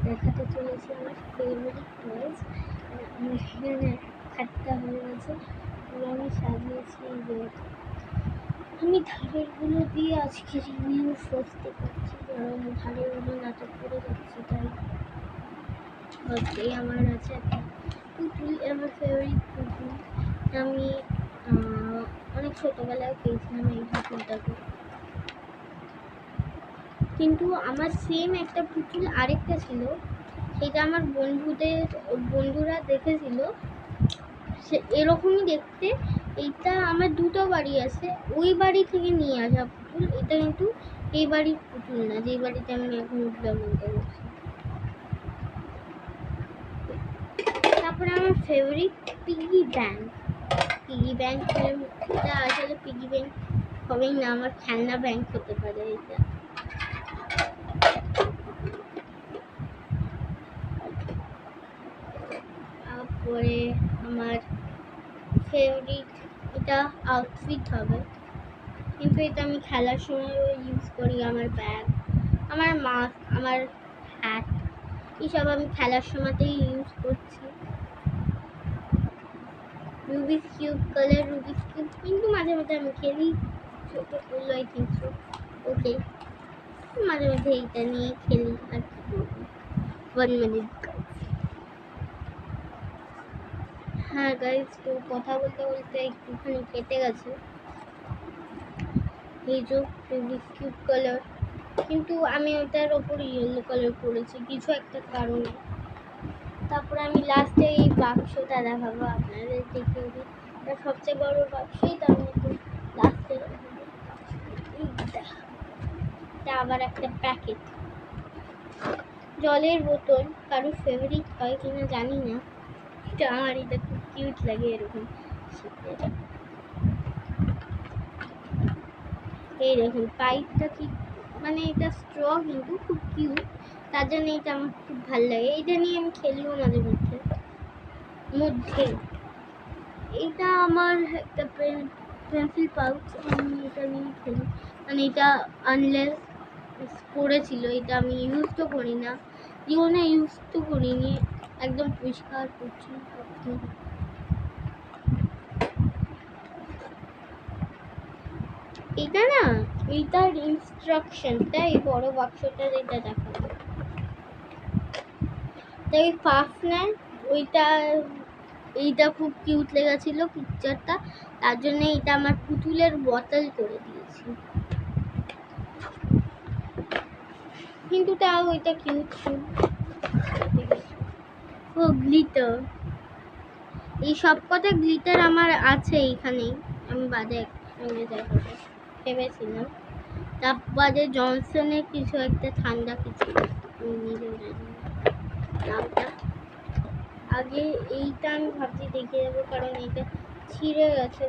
দেখাতে চলেছি আমার ফেভারিট টয়েস। আমার এখানে খাটটা হয়ে গেছে, আমি সাজিয়েছি এই যে আমি ধারেরগুলো দিয়ে আজকে রিভিউ করতে পারছি, কারণ ধারেরগুলো নাটক করে যাচ্ছে। তাই আমার আছে একটা পুতুল, আমার ফেভারিট পুতুল। আমি অনেক ছোটোবেলায় পেয়েছিলাম এই পুতুলটাকে, কিন্তু আমার সেম একটা পুতুল আরেকটা ছিল, সেটা আমার বন্ধুরা দেখেছিল, সে এরকমই দেখতে। এইটা আমার দুটো বাড়ি আছে, ওই বাড়ি থেকে নিয়ে আসা পুতুল। এটা কিন্তু এই বাড়ির পুতুল না, যেই বাড়িতে আমি এখন উদ্যাপনটা করছি। তারপরে আমার ফেভারিট পিগি ব্যাংক। এটা আসলে পিগি ব্যাংক হবেই না, আমার খেলনা ব্যাংক হতে পারে এটা। তারপরে আমার ফেভারিট এটা আউটফিট হবে, কিন্তু এটা আমি খেলার সময় ইউজ করি। আমার ব্যাগ, আমার মাস্ক, আমার হ্যাট, এইসব আমি খেলার সময়তেই ইউজ করছি। Rubik's cube, colour Rubik's cube, কিন্তু মাঝে মাঝে আমি খেলি। ছোটো করলো আই থিঙ্ক সো, ওকে মাঝে মাঝে এইটা নিয়ে খেলি। আর কি করবো, 1 মিনিট। হ্যাঁ গাইজ, তো কথা বলতে বলতে একটুখানি কেটে গেছে। এই যে রুবিক্স কিউব কালার, কিন্তু আমি ওটার ওপর ইয়েলো কালার করেছি কিছু একটা কারণে। তারপরে আমি লাস্টে এই বাক্সটা দেখাবো আপনাদের, দেখে দিই। এটা সবচেয়ে বড় বাক্সই, তার মধ্যে লাস্টে এটা আবার একটা প্যাকেট জলের বোতল। কারোর ফেভারিট হয় কিনা জানি না, এটা আমার এটা খুব কিউট লাগে এরকম। এই দেখুন পাইপটা কি, মানে এটা স্ট্র কিন্তু খুব কিউট, তার জন্য এটা আমার খুব ভালো লাগে। এইটা নিয়ে আমি খেলিও মাঝে মধ্যে। এটা আমার একটা পেন্সিল পাউচ, আমি এটা নিয়ে খেলি। মানে এটা আনলেস পড়েছিল, এটা আমি ইউজ তো করি না, জীবনে ইউজ তো করিনি, একদম পরিষ্কার করছি। এটা না, এইটার ইনস্ট্রাকশনটা এই বড় বাক্সটা যেটা দেখাবো, তাই ফার্স্ট নেয় ওইটা। এইটা খুব কিউট লেগেছিল পিকচারটা, তার জন্য এটা আমার পুতুলের বোতল করে দিয়েছি, কিন্তু তাও ওইটা কিউট ছিল। ও গ্লিটার, এই সব কটা গ্লিটার আমার আছে এইখানেই, আমি বাদে একসঙ্গে দেখাবো ভেবেছিলাম। তার বাদে জনসনের কিছু একটা ঠান্ডা কিছু, আমি নিজেও জানি নামটা। আগে এইটা আমি ভাবছি দেখিয়ে দেবো, কারণ এইটা ছিঁড়ে গেছে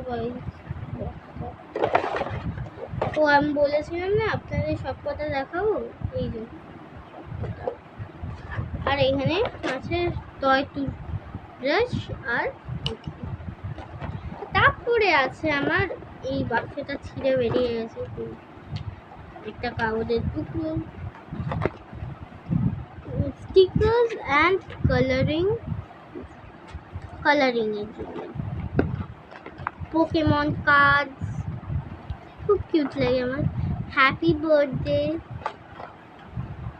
তো আমি বলেছিলাম না আপনাদের সব কথা দেখাবো, এই যে আর এখানে আছে টয় টুথব্রাশ। আর তারপরে আছে আমার এই বাক্সটা ছিঁড়ে বেরিয়ে গেছে একটা কাগজের টুকরো, স্টিকার্স অ্যান্ড কালারিং এর জন্য পোকেমন কার্ডস, খুব কিউট লাগে আমার। হ্যাপি বার্থডে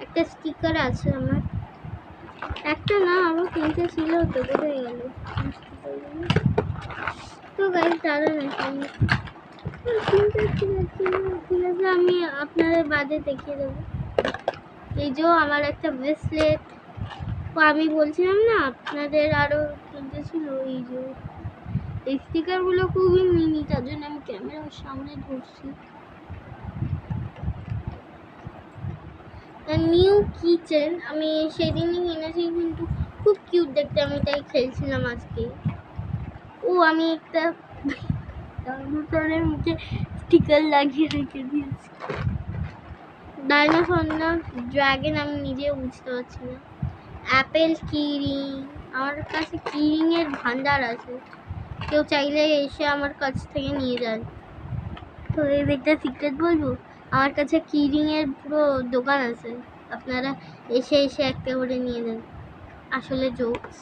একটা স্টিকার আছে আমার, একটা না আরো 3টে ছিল, তো বোঝাই গেল। তো গাইজ দাঁড়ান, ঠিক আছে আমি আপনাদের বাদে দেখিয়ে দেবো। এই যে আমার একটা ব্রেসলেট, আমি বলছিলাম না আপনাদের আরো 3টে ছিল। এই যে এই স্টিকারগুলো খুবই মিনি, তার জন্য আমি ক্যামেরার সামনে ধরছি। নিউ কিচেন আমি সেদিনই কিনেছি, কিন্তু খুব কিউট দেখতে, আমি তাই খেলছিলাম আজকে। ও আমি একটা ডাইনোসরের মুখে স্টিকার লাগিয়ে রেখে দিয়েছি। ডাইনোসর না ড্রাগন, আমি নিজেও বুঝতে পারছি না। অ্যাপেল কিরিং, আমার কাছে কিরিং এর ভান্ডার আছে, কেউ চাইলে এসে আমার কাছ থেকে নিয়ে যান। তো এই একটা সিক্রেট বলবো, আমার কাছে কিরিং এর পুরো দোকান আছে, আপনারা এসে এসে একটা করে নিয়ে নেন, আসলে জোকস।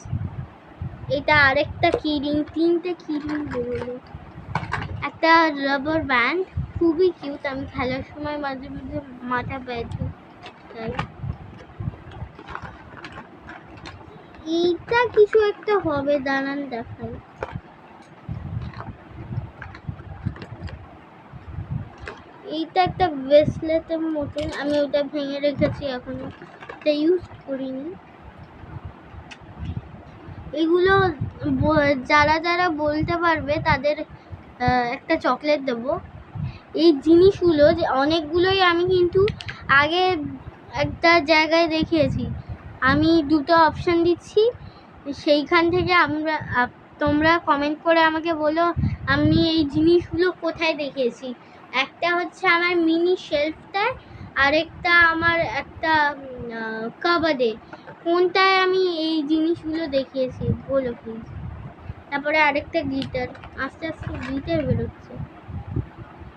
এটা আরেকটা কিরিং, 3টে কিরিং বেরোলো। একটা রাবার ব্যান্ড, খুবই কিউট। আমি খেলার সময় মাঝে মাঝে মাথা ব্যথা, তাই এইটা কিছু একটা হবে, দাঁড়ান দেখাই। এইটা একটা ব্রেসলেটের মতন, আমি ওটা ভেঙে রেখেছি, এখনো এটা ইউজ করিনি। এগুলো যারা যারা বলতে পারবে তাদের একটা চকলেট দেবো। এই জিনিসগুলো যে অনেকগুলোই আমি কিন্তু আগে একটা জায়গায় দেখিয়েছি। আমি দুটো অপশান দিচ্ছি, সেইখান থেকে তোমরা কমেন্ট করে আমাকে বলো আমি এই জিনিসগুলো কোথায় দেখিয়েছি। একটা হচ্ছে আমার মিনি শেলফটায়, আরেকটা আমার একটা কাবাডে। কোনটায় আমি এই জিনিসগুলো দেখিয়েছি বলো প্লিজ। তারপরে আরেকটা গ্লিটার, আস্তে আস্তে গ্লিটার বেরোচ্ছে,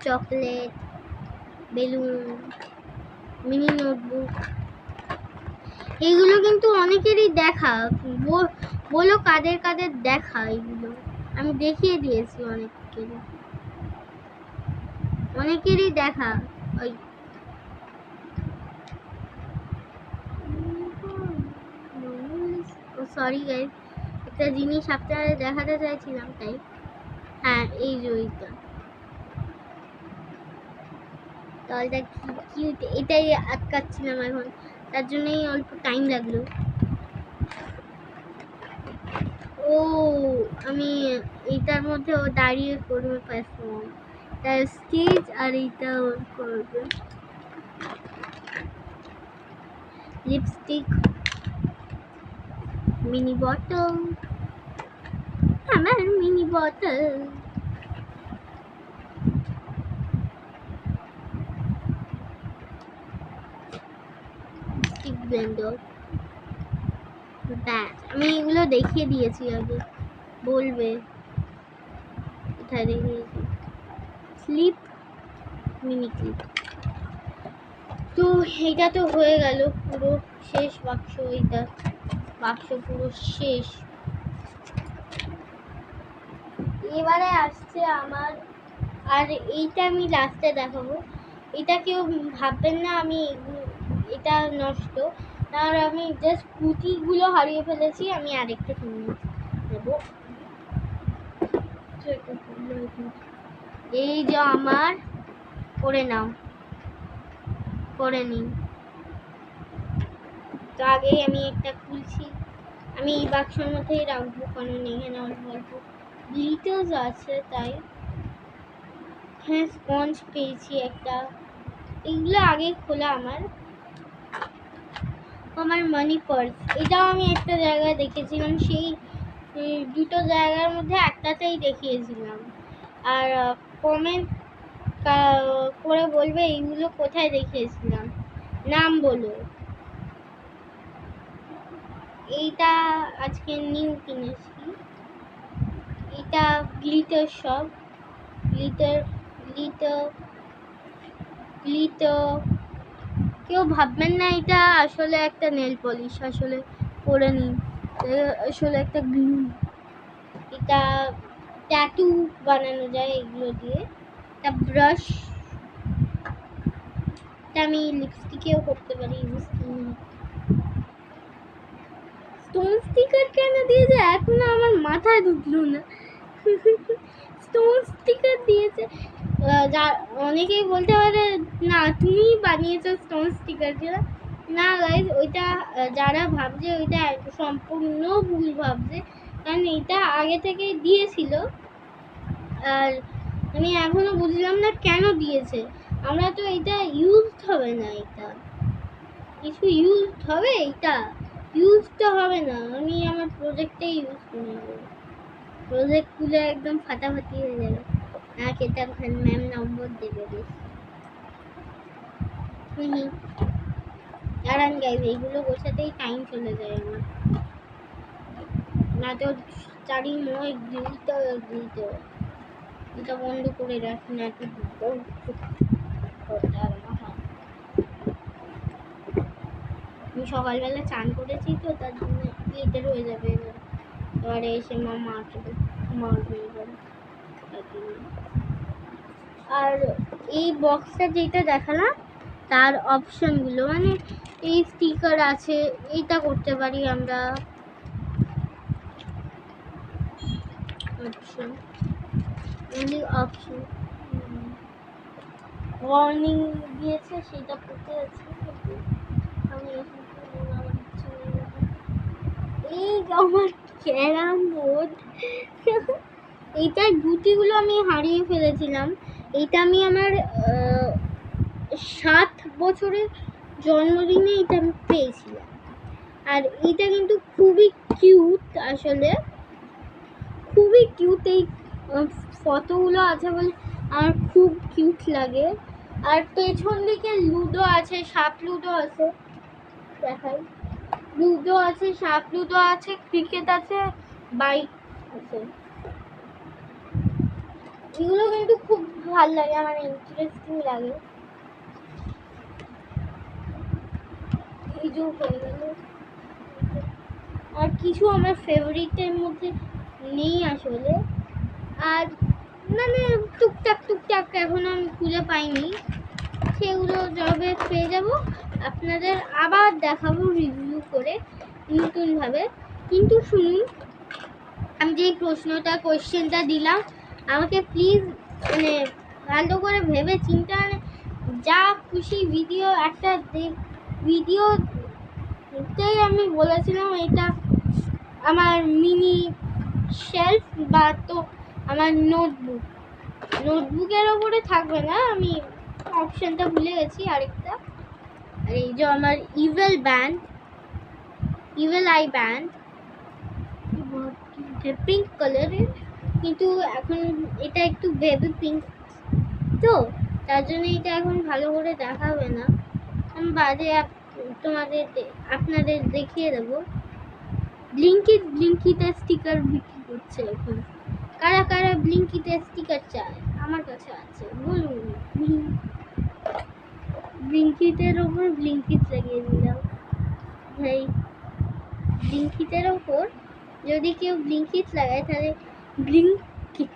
চকলেট, বেলুন, মিনি নোটবুক। এইগুলো কিন্তু অনেকেরই দেখা, বলো কাদের কাদের দেখা। এগুলো আমি দেখিয়ে দিয়েছি অনেকেরই দেখা। ওই সরি গাইস, একটা জিনিস আপনাদের দেখাতে চাইছিলাম, তাই হ্যাঁ এই যে ওইটা, তলটা কি কিউট, এটাই আটকাচ্ছিলাম এখন, তার জন্যই অল্প টাইম লাগলো। ও আমি এইটার মধ্যে ও দাঁড়িয়ে করবে পারফর্ম, তার স্টেজ আর এইটা করবে। লিপস্টিক, মিনি বটল, আমার মিনি বটল, স্টিক ব্লেন্ডার, ব্যাস। আমি এগুলো দেখিয়ে দিয়েছি আগে, বলবে কোথায় দেখিয়েছি। Slip, mini clip. তো এইটা তো হয়ে গেল, পুরো শেষ বাক্স। এইটা বাক্স পুরো শেষ। এবারে আসছে আমার, আর এইটা আমি লাস্টে দেখাবো। এটা কেউ ভাববেন না আমি এটা নষ্ট, আর আমি জাস্ট পুঁতিগুলো হারিয়ে ফেলেছি, আমি আরেকটা কিনে দেবো। এই যে আমার, করে নাও, করে নিন। তো আগেই আমি একটা খুলছি, আমি এই বাক্সের মধ্যেই রাখবো, কারণ এখানে অল্প অল্প গ্লিটার্স আছে, তাই। হ্যাঁ স্পঞ্জ পেয়েছি একটা, এগুলো আগে খোলা আমার। আমার মানি পার্স, এটাও আমি একটা জায়গায় দেখেছিলাম, সেই দুটো জায়গার মধ্যে একটাতেই দেখিয়েছিলাম। আর কমেন্ট করে বলবে এইগুলো কোথায় দেখিয়েছিলাম, নাম বলো। এইটা আজকে নিউ কিনেছি, এটা গ্লিটার সব, গ্লিটার গ্লিটার গ্লিটার। কেউ ভাববেন না এটা আসলে একটা নেল পলিশ, আসলে পরে নিন, আসলে একটা গ্লু। এটা ট্যাটু বানানো যায় এগুলো দিয়ে। একটা ব্রাশ, এটা আমি লিপস্টিকেও করতে পারি। স্টোন স্টিকার কেন দিয়েছে এখনো আমার মাথায় ঢুকলো না। স্টোন স্টিকার দিয়েছে, অনেকেই বলতে পারে না তুমি বানিয়েছো স্টোন স্টিকার দিয়ে। না গাইজ, ওইটা যারা ভাবছে ওইটা সম্পূর্ণ ভুল ভাবছে, কারণ এটা আগে থেকেই দিয়েছিল। আর আমি এখনো বুঝলাম না কেন দিয়েছে, আমরা তো এটা ইউজড হবে না, এটা কিছু ইউজড হবে, এটা ইউজটা হবে না। আমি আমার প্রজেক্টে ইউজ করে নেব, প্রজেক্ট খুলে একদম ফাটাফাটি হয়ে যাবে। আমাকে এটা ম্যাম নম্বর দেবে বেশ। দাঁড়ান গাইজ, এইগুলো গোছাতেই টাইম চলে যায় আমার, না তো চারিময় গিলতে এটা বন্ধ করে রাখি না তো আমি সকালবেলা চান করেছি তো তার জন্য গ্লিটার হয়ে যাবে এবারে এসে মা মারবে এবারে তার জন্য। আর এই বক্সটা যেটা দেখালাম তার অপশনগুলো মানে এই স্টিকার আছে, এইটা করতে পারি আমরা। অপশন অনলি অপশন ওয়ার্নিং দিয়েছে সেটা পড়তে যাচ্ছে আমি এখন এই আমার ক্যারাম বোর্ড এইটার গুটিগুলো আমি হারিয়ে ফেলেছিলাম। এইটা আমি আমার 7 বছরের জন্মদিনে এটা আমি পেয়েছিলাম। আর এইটা কিন্তু খুবই কিউট, আসলে খুবই কিউট। এই ফটোগুলো আছে বলে আমার খুব কিউট লাগে। আর পেছন দিকে লুডো আছে, সাপ লুডো আছে, দেখাই। লুডো আছে, সাপ লুডো আছে, ক্রিকেট আছে, বাইক আছে। এগুলো কিন্তু খুব ভালো লাগে, আমার ইন্টারেস্টিং লাগে। এই যে হয়ে গেল। আর কিছু আমার ফেভারিটের মধ্যে নেই আসলে, আর মানে টুকটাক এখন আমি খুঁজে পাইনি, সেগুলো যবে পেয়ে যাব আপনাদের আবার দেখাবো রিভিউ করে নতুনভাবে। কিন্তু শুনুন, আমি যে কোয়েশ্চেনটা দিলাম আমাকে প্লিজ মানে ভালো করে ভেবে চিন্তা, মানে যা খুশি ভিডিও একটা ভিডিওতেই আমি বলেছিলাম এটা আমার মিনি শেলফ বা তো আমার নোটবুকের ওপরে থাকবে না, আমি অপশনটা ভুলে গেছি আরেকটা। আর এই যে আমার ইভেল আই ব্যান্ড পিঙ্ক কালারের, কিন্তু এখন এটা একটু বেবি পিঙ্ক তো তার জন্য এটা এখন ভালো করে দেখাবে না, আমি বাদে আপনাদের দেখিয়ে দেবো। ব্লিঙ্কিতে স্টিকার বিক্রি করছে এখন। কারা কারা ব্লিঙ্কিতে স্টিকার চায় আমার কাছে আছে বলুন। ব্লিঙ্কিতের ওপর ব্লিঙ্কিট লাগিয়ে দিলাম ভাই। ব্লিঙ্কিটের ওপর যদি কেউ ব্লিঙ্কিট লাগায় তাহলে ব্লিঙ্কিট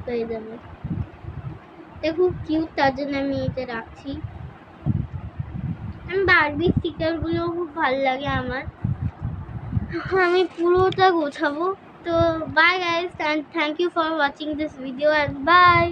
হয়ে যাবে। এটা খুব কিউট, তার জন্য আমি এটা রাখছি। আমি বারবি স্টিকারগুলো খুব ভালো লাগে আমার, আমি পুরোটা গোছাবো। তো bye guys, and thank you for watching this video and bye.